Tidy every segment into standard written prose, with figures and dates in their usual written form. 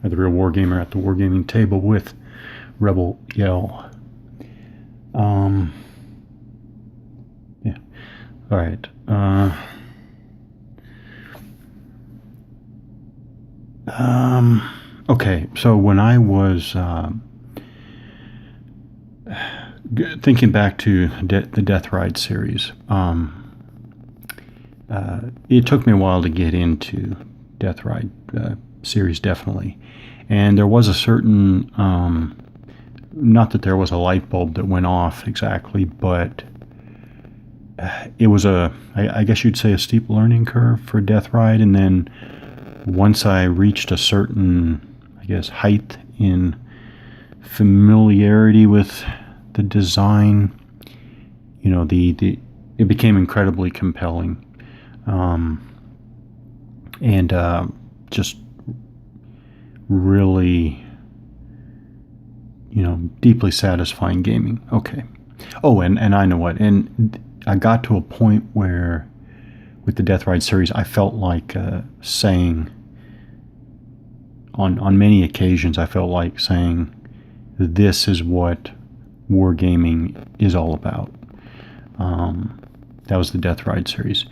The Real Wargamer at the Wargaming table with Rebel Yell. Yeah. All right. Okay. So when I was thinking back to the Death Ride series, it took me a while to get into Death Ride series, definitely. And there was a certain, not that there was a light bulb that went off exactly, but it was I guess you'd say a steep learning curve for Death Ride. And then once I reached a certain, I guess, height in familiarity with the design, it became incredibly compelling. And just really, deeply satisfying gaming. Okay. Oh, and I know what. And I got to a point where, with the Death Ride series, I felt like saying, on many occasions, I felt like saying, this is what wargaming is all about. That was the Death Ride series.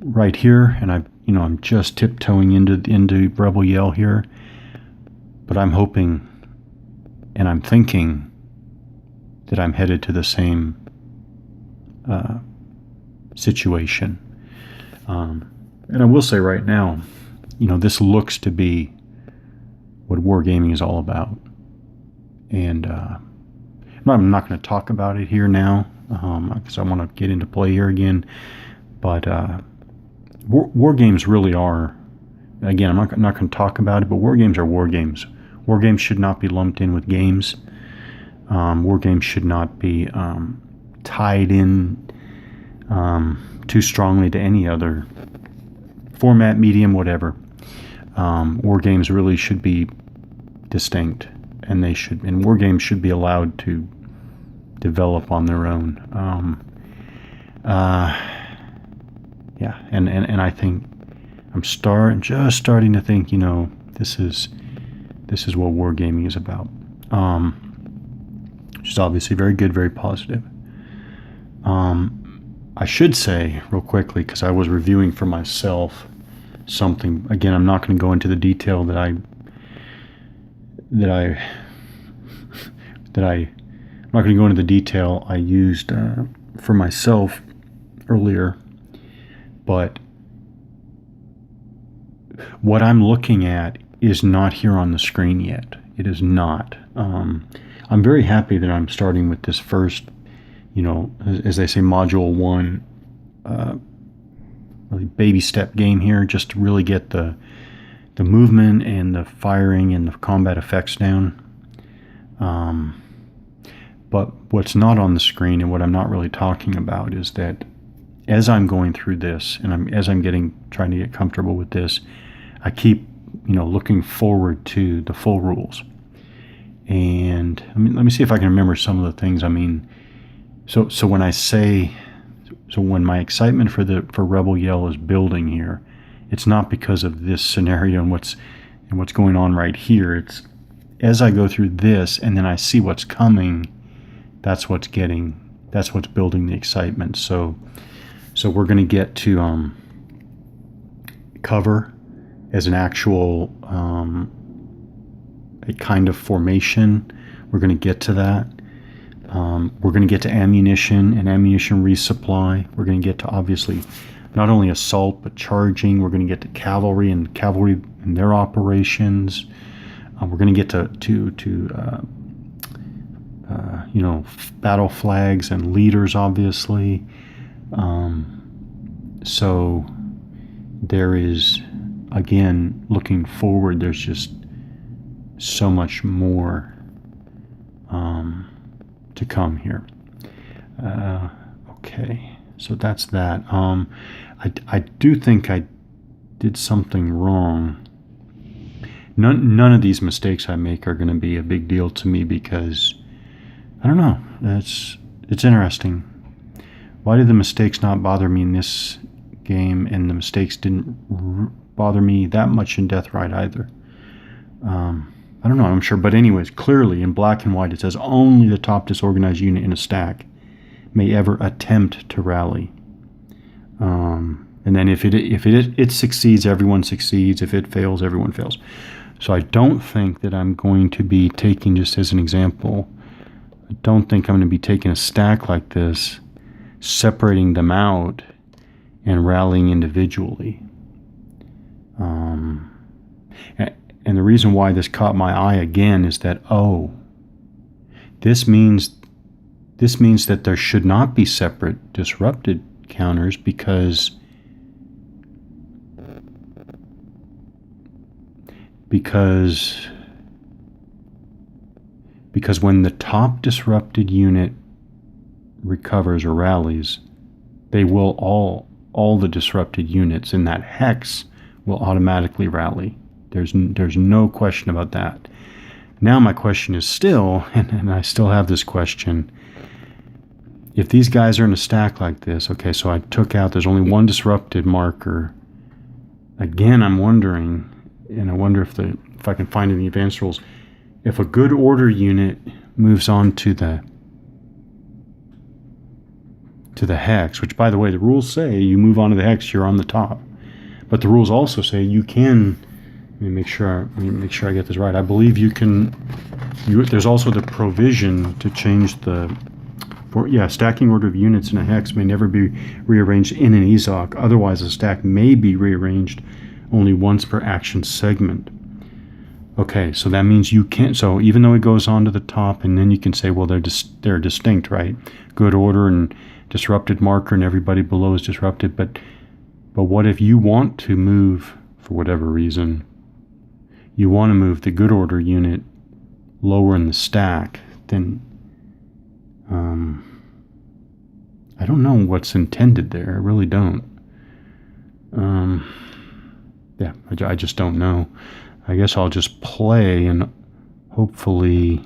Right here, and I'm just tiptoeing into Rebel Yell here, but I'm hoping and I'm thinking that I'm headed to the same situation. And I will say right now, this looks to be what wargaming is all about. And I'm not going to talk about it here now, because I want to get into play here again. But war games really are, again, I'm not going to talk about it, but war games are war games. War games should not be lumped in with games. War games should not be tied in too strongly to any other format, medium, whatever. War games really should be distinct, and war games should be allowed to develop on their own. Yeah, and I think I'm just starting to think, this is what wargaming is about. Which is obviously very good, very positive. I should say real quickly, because I was reviewing for myself something. Again, I'm not going to go into the detail that I'm not going to go into the detail I used for myself earlier, but what I'm looking at is not here on the screen yet. It is not. I'm very happy that I'm starting with this first, as they say, module 1, really baby step game here, just to really get the movement and the firing and the combat effects down. But what's not on the screen, and what I'm not really talking about, is that as I'm going through this, and as I'm trying to get comfortable with this, I keep, looking forward to the full rules. And let me see if I can remember some of the things. So when my excitement for Rebel Yell is building here, it's not because of this scenario and what's going on right here. It's as I go through this and then I see what's coming, that's what's building the excitement. So we're going to get to cover as an actual a kind of formation. We're going to get to that. We're going to get to ammunition and ammunition resupply. We're going to get to, obviously, not only assault but charging. We're going to get to cavalry and their operations. We're going to get to battle flags and leaders, obviously. So there is, again, looking forward, there's just so much more to come here. Okay, so that's that. I do think I did something wrong. None of these mistakes I make are going to be a big deal to me, because I don't know. It's interesting. Why did the mistakes not bother me in this game, and the mistakes didn't bother me that much in Death Ride either. I don't know, I'm sure. But anyways, clearly in black and white it says only the top disorganized unit in a stack may ever attempt to rally. And then if it succeeds, everyone succeeds. If it fails, everyone fails. So I don't think that I'm going to be taking, just as an example, I don't think I'm going to be taking a stack like this, separating them out, and rallying individually. And the reason why this caught my eye again is that, this means that there should not be separate disrupted counters because when the top disrupted unit recovers or rallies, they will all the disrupted units in that hex will automatically rally. There's no question about that. Now my question is still, and I still have this question, if these guys are in a stack like this, okay, so I took out, there's only one disrupted marker. Again, I'm wondering, and I wonder if I can find in the advanced rules, if a good order unit moves on to the hex, which by the way, the rules say you move on to the hex, you're on the top. But the rules also say you can, let me make sure I get this right. I believe there's also the provision to change stacking order of units in a hex may never be rearranged in an EZOC. Otherwise, a stack may be rearranged only once per action segment. Okay, so that means you can't. So even though it goes on to the top, and then you can say, well, they're distinct, right? Good order and disrupted marker, and everybody below is disrupted. But what if you want to move, for whatever reason, you want to move the good order unit lower in the stack? Then I don't know what's intended there. I really don't. I just don't know. I guess I'll just play and hopefully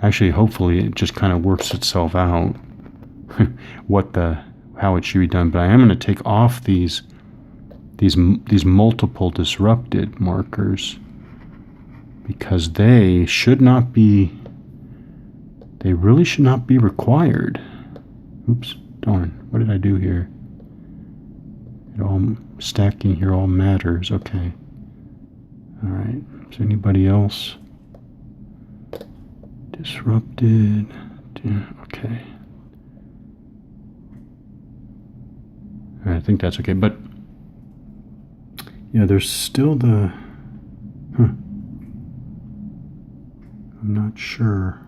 it just kind of works itself out how it should be done. But I am going to take off these multiple disrupted markers because they really should not be required. Oops, darn, what did I do here? Stacking here all matters. Okay. All right. Is there anybody else? Disrupted. Okay. All right, I think that's okay. But yeah, there's still the. I'm not sure.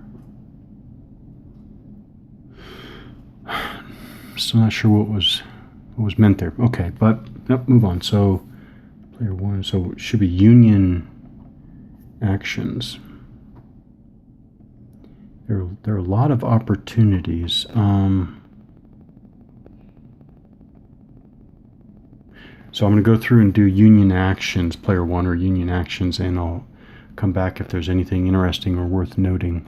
Still not sure what was meant there. Okay, but move on. So player one. So it should be union actions. There are a lot of opportunities. So I'm going to go through and do union actions, player one, or union actions, and I'll come back if there's anything interesting or worth noting.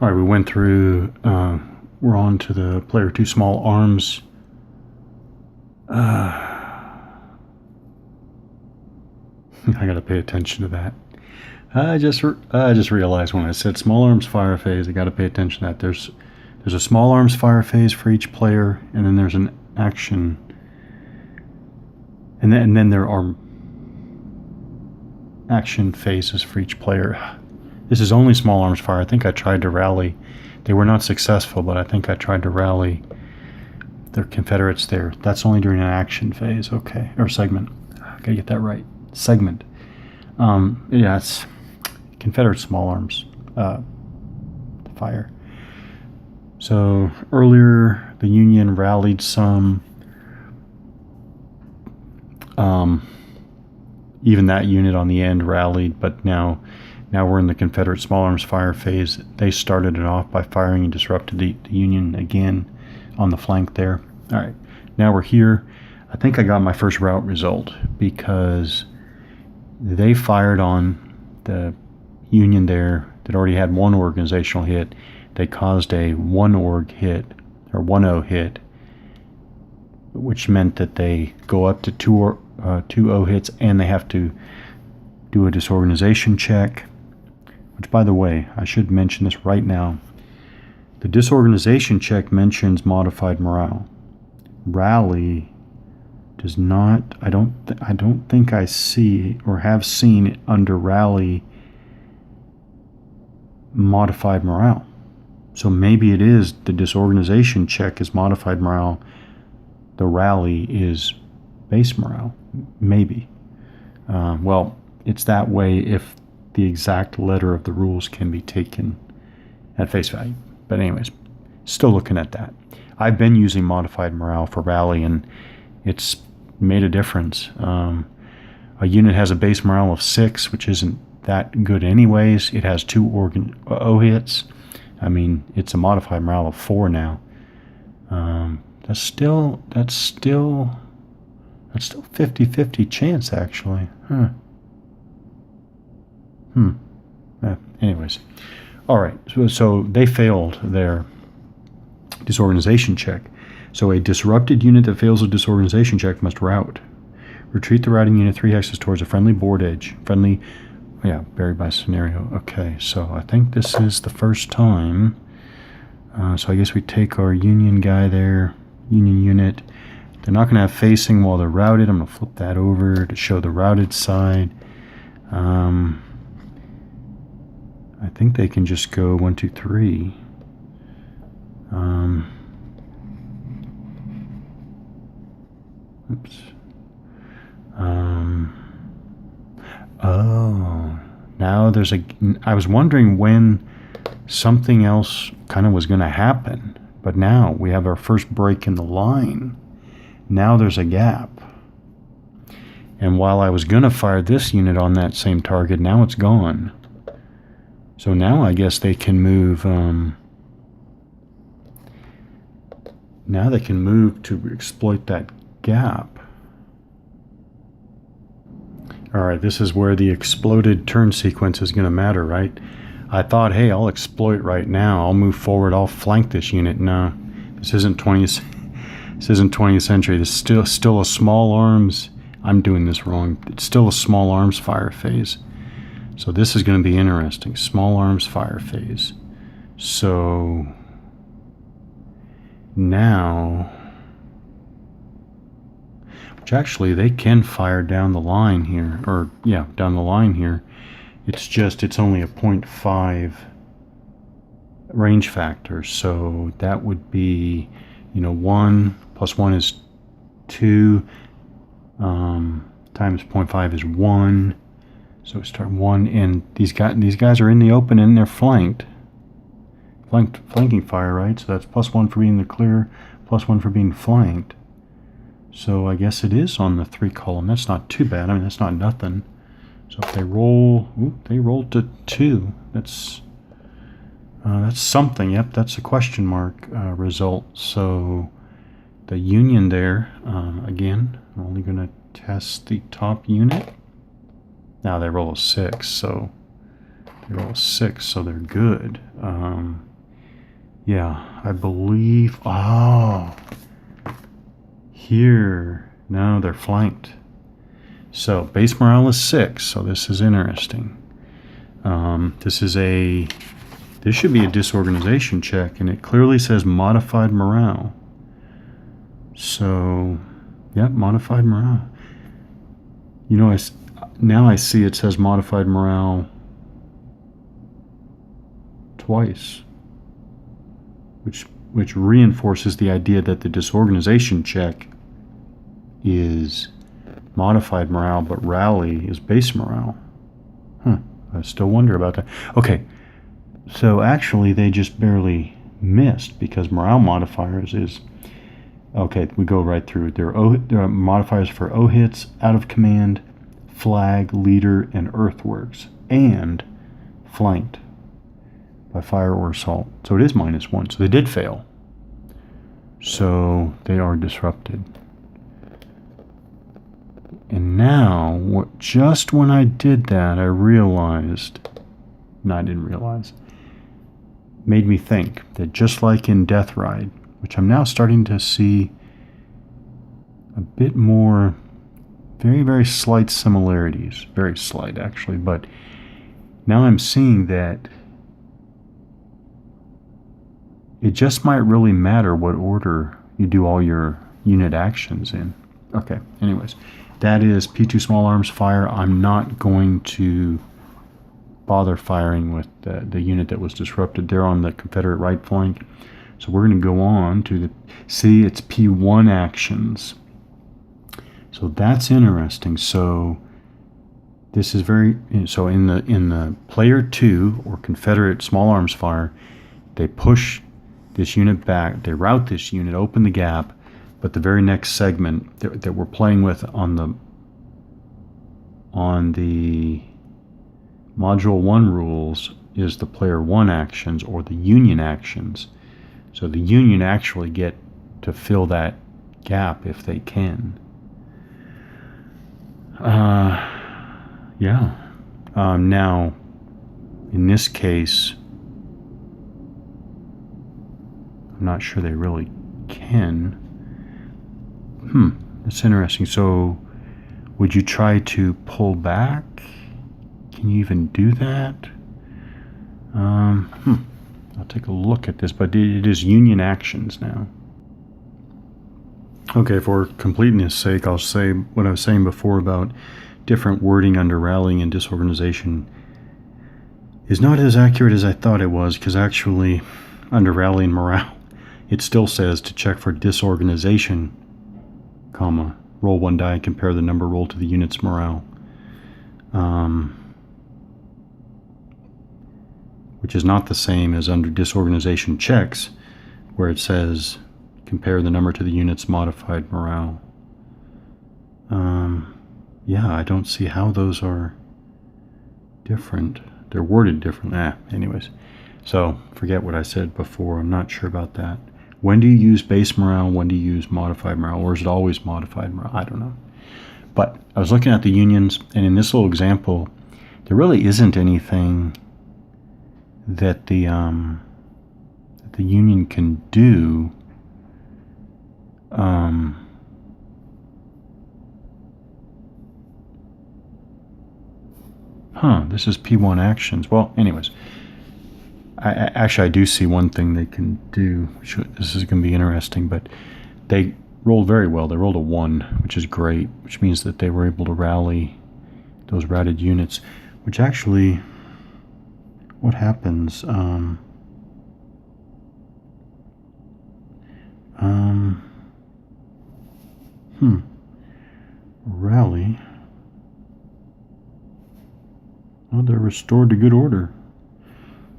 All right, we went through. We're on to the player two small arms. I got to pay attention to that. I just realized when I said small arms fire phase, I got to pay attention to that. There's a small arms fire phase for each player, and then there's an action, and then there are action phases for each player. This is only small arms fire. I think I tried to rally. They were not successful, but I think I tried to rally their Confederates there. That's only during an action phase, okay, or segment. I gotta get that right. Segment. Yeah, it's Confederate small arms fire. So earlier, the Union rallied some. Even that unit on the end rallied, but now we're in the Confederate small arms fire phase. They started it off by firing and disrupted the Union again on the flank there. All right, now we're here. I think I got my first rout result because they fired on the Union there that already had one organizational hit. They caused a 1 org hit, or 1-0 hit, which meant that they go up to two O hits and they have to do a disorganization check, which, by the way, I should mention this right now. The disorganization check mentions modified morale. Rally does not. I don't think I see or have seen under rally modified morale. So maybe it is the disorganization check is modified morale. The rally is base morale. Maybe. Well, it's that way if the exact letter of the rules can be taken at face value. But anyways, still looking at that. I've been using modified morale for rally, and it's made a difference. A unit has a base morale of 6, which isn't that good anyways. It has 2 O hits. I mean, it's a modified morale of 4 now. That's still 50-50 chance, actually. Anyways. All right, so they failed their disorganization check. So a disrupted unit that fails a disorganization check must route. Retreat the routing unit 3 hexes towards a friendly board edge. Buried by scenario. Okay, so I think this is the first time. So I guess we take our union guy there, union unit. They're not going to have facing while they're routed. I'm going to flip that over to show the routed side. I think they can just go 1, 2, 3. Oops. Oh, now there's I was wondering when something else kind of was going to happen, but now we have our first break in the line. Now there's a gap. And while I was going to fire this unit on that same target, now it's gone. So now I guess they can move. Now they can move to exploit that gap. All right, this is where the exploded turn sequence is going to matter, right? I thought, hey, I'll exploit right now. I'll move forward. I'll flank this unit. No, this isn't 20th. This isn't 20th century. This is still a small arms. I'm doing this wrong. It's still a small arms fire phase. So this is going to be interesting. Small arms fire phase. So now, which actually they can fire down the line here, down the line here. It's only a 0.5 range factor. So that would be, 1 plus 1 is 2, times 0.5 is 1. So we start 1, and these guys are in the open and they're flanking fire, right? So that's +1 for being in the clear, +1 for being flanked. So I guess it is on the 3 column. That's not too bad. I mean, that's not nothing. So if they roll, they rolled to 2. That's something. Yep, that's a question mark result. So the union there, again, I'm only going to test the top unit. Now they roll a 6, so they're good. I believe. Oh, here now they're flanked. So base morale is 6. So this is interesting. This should be a disorganization check, and it clearly says modified morale. So, modified morale. Now I see it says modified morale twice, which reinforces the idea that the disorganization check is modified morale, but rally is base morale. I still wonder about that. Okay, so actually they just barely missed, because morale modifiers is, okay, we go right through. There are modifiers for O hits, out of command, flag, leader, and earthworks, and flanked by fire or assault. So it is -1. So they did fail. So they are disrupted. And now, just when I did that, I realized, no, I didn't realize, made me think that just like in Death Ride, which I'm now starting to see bit more, very, very slight similarities. Very slight, actually. But now I'm seeing that it just might really matter what order you do all your unit actions in. Okay, anyways, that is P2 small arms fire. I'm not going to bother firing with the unit that was disrupted there on the Confederate right flank. So we're going to go on to see, it's P1 actions. So that's interesting. So this is so in the player 2 or Confederate small arms fire, they push this unit back, they route this unit, open the gap, but the very next segment that we're playing with on the Module 1 rules is the player 1 actions or the Union actions. So the Union actually get to fill that gap if they can. Yeah. Now, in this case, I'm not sure they really can. That's interesting. So, would you try to pull back? Can you even do that? I'll take a look at this, but it is Union actions now. Okay, for completeness' sake, I'll say what I was saying before about different wording under rallying and disorganization is not as accurate as I thought it was, because actually, under rally and morale, it still says to check for disorganization, comma, roll 1 die and compare the number rolled to the unit's morale. Which is not the same as under disorganization checks, where it says compare the number to the unit's modified morale. Yeah, I don't see how those are different. They're worded different. Anyways. So, forget what I said before. I'm not sure about that. When do you use base morale? When do you use modified morale? Or is it always modified morale? I don't know. But I was looking at the unions, and in this little example, there really isn't anything that the union can do. This is P1 actions. Well, anyways, I do see one thing they can do. This is going to be interesting, but they rolled very well. They rolled a 1, which is great, which means that they were able to rally those routed units, which actually, what happens? Rally. Oh, they're restored to good order.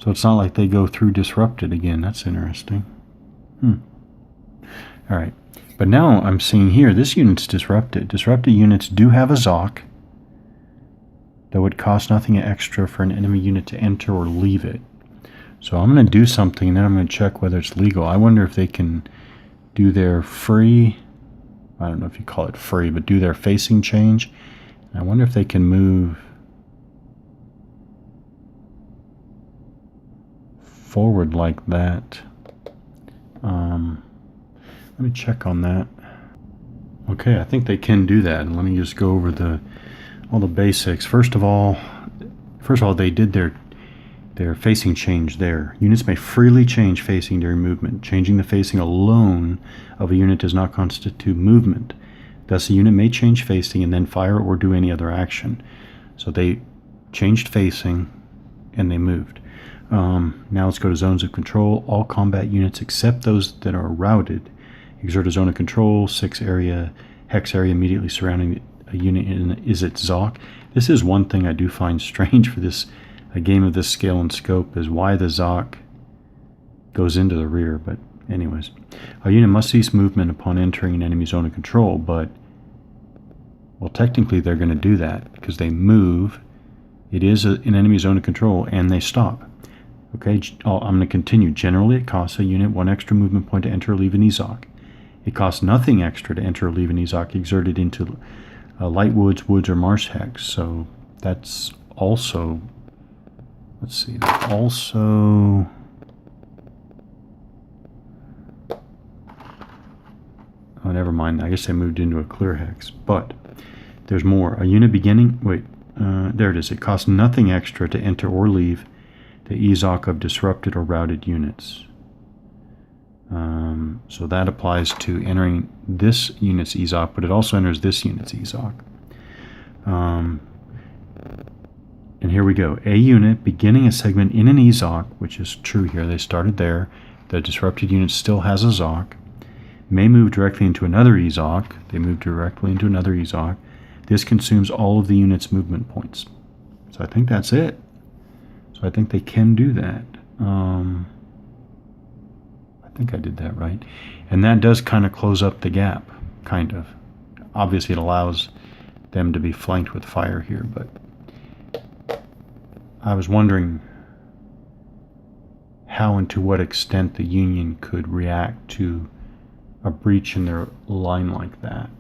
So it's not like they go through disrupted again. That's interesting. All right. But now I'm seeing here, this unit's disrupted. Disrupted units do have a ZOC, though it costs nothing extra for an enemy unit to enter or leave it. So I'm going to do something, and then I'm going to check whether it's legal. I wonder if they can do their free, I don't know if you call it free, but do their facing change. I wonder if they can move forward like that. Let me check on that. Okay, I think they can do that. And let me just go over all the basics. First of all, they did their facing change there. Units may freely change facing during movement. Changing the facing alone of a unit does not constitute movement. Thus, a unit may change facing and then fire or do any other action. So they changed facing and they moved. Now let's go to zones of control. All combat units except those that are routed exert a zone of control. 6 hex area immediately surrounding a unit is its ZOC. This is one thing I do find strange for a game of this scale and scope, is why the ZOC goes into the rear. But anyways, a unit must cease movement upon entering an enemy zone of control, but well, technically they're going to do that because they move. It is an enemy zone of control, and they stop. Okay, I'm going to continue. Generally, it costs a unit 1 extra movement point to enter or leave an EZOC. It costs nothing extra to enter or leave an EZOC exerted into light woods, or marsh hex. So that's also, let's see, never mind. I guess they moved into a clear hex. But there's more. A unit beginning... Wait. There it is. It costs nothing extra to enter or leave the EZOC of disrupted or routed units. So that applies to entering this unit's EZOC, but it also enters this unit's EZOC. And here we go. A unit beginning a segment in an EZOC, which is true here. They started there. The disrupted unit still has a ZOC. May move directly into another EZOC. They move directly into another EZOC. This consumes all of the unit's movement points. So I think that's it. So I think they can do that. I think I did that right. And that does kind of close up the gap, kind of. Obviously it allows them to be flanked with fire here, but I was wondering how and to what extent the Union could react to a breach in their line like that.